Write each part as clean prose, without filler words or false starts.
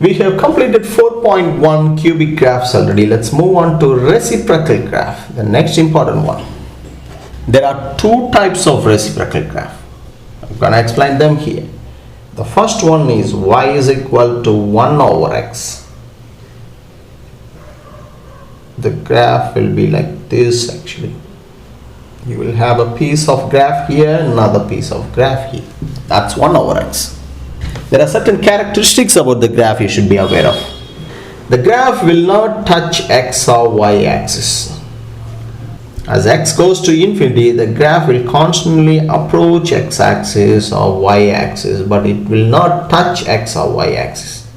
We have completed 4.1 cubic graphs already. Let's move on to reciprocal graph, the next important one. There are two types of reciprocal graph. I'm going to explain them here. The first one is y is equal to 1 over x. The graph will be like this actually. You will have a piece of graph here, another piece of graph here. That's 1 over x. There are certain characteristics about the graph you should be aware of. The graph will not touch x or y axis. As x goes to infinity, the graph will constantly approach x axis or y axis, but it will not touch x or y axis.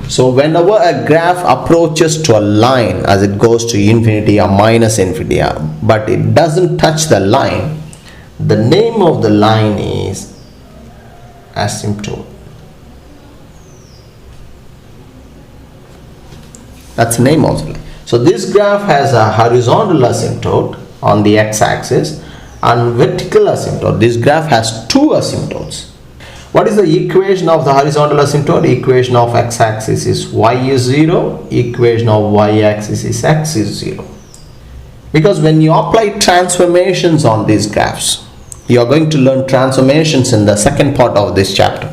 So whenever a graph approaches to a line as it goes to infinity or minus infinity, but it doesn't touch the line, the name of the line is asymptote. That's the name of the line. So this graph has a horizontal asymptote on the x-axis and vertical asymptote. This graph has two asymptotes. What is the equation of the horizontal asymptote? Equation of x-axis is y is 0. Equation of y-axis is x is 0. Because when you apply transformations on these graphs, you are going to learn transformations in the second part of this chapter.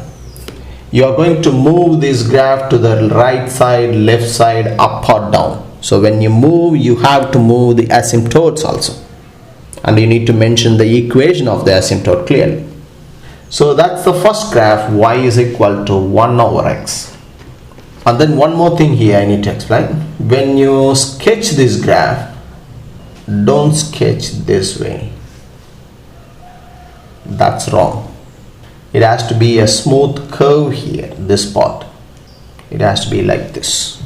You are going to move this graph to the right side, left side, up or down. So when you move, you have to move the asymptotes also. And you need to mention the equation of the asymptote clearly. So that's the first graph, y is equal to 1 over x. And then one more thing here I need to explain. When you sketch this graph, don't sketch this way. That's wrong. It has to be a smooth curve here, this part. It has to be like this.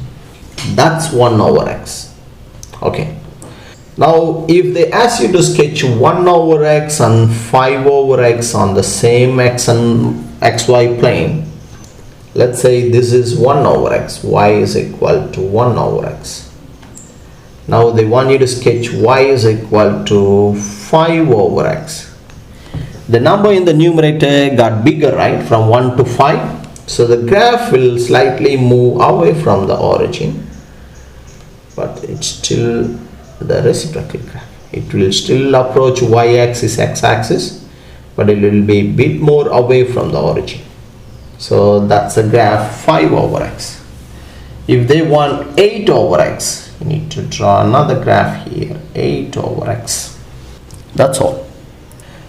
That's 1 over x. Okay. Now if they ask you to sketch 1 over x and 5 over x on the same x and xy plane, let's say this is 1 over x, y is equal to 1 over x. Now they want you to sketch y is equal to 5 over x. The number in the numerator got bigger, right, from 1 to 5. So the graph will slightly move away from the origin, but it's still the reciprocal graph. It will still approach y-axis, x-axis, but it will be a bit more away from the origin. So that's a graph 5 over x. If they want 8 over x, you need to draw another graph here, 8 over x. That's all.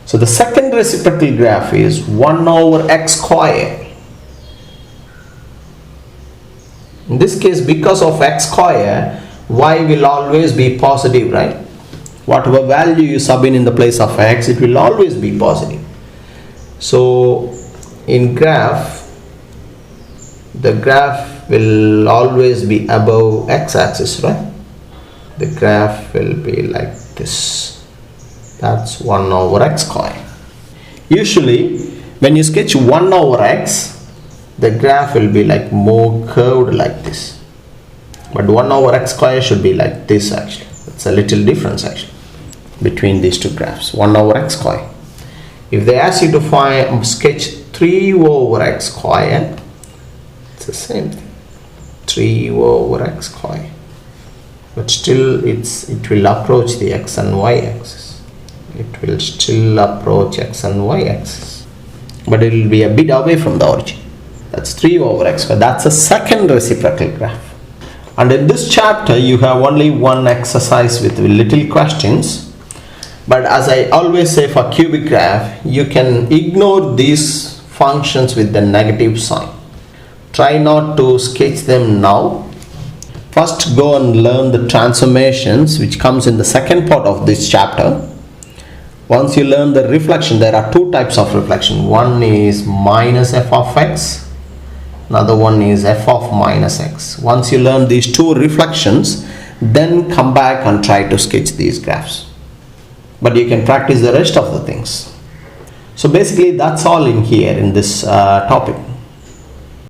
So the second reciprocal graph is 1 over x square. In this case, because of x square, y will always be positive, right? Whatever value you sub in the place of x, it will always be positive. So in graph, the graph will always be above x-axis, right? The graph will be like this. That's 1 over x square. Usually when you sketch 1 over x, the graph will be like more curved like this. But 1 over x square should be like this actually. It's a little difference actually between these two graphs. 1 over x square. If they ask you to sketch 3 over x square, it's the same thing. 3 over x square. But still it will approach the x and y axis. It will still approach x and y axis. But it will be a bit away from the origin. That's 3 over x square. That's a second reciprocal graph. And in this chapter you have only one exercise with little questions, but as I always say for cubic graph, you can ignore these functions with the negative sign. Try not to sketch them now. First go and learn the transformations which comes in the second part of this chapter. Once you learn the reflection, there are two types of reflection. One is minus f of x. Another one is f of minus x. Once you learn these two reflections, then come back and try to sketch these graphs. But you can practice the rest of the things. So basically that's all in here in this topic.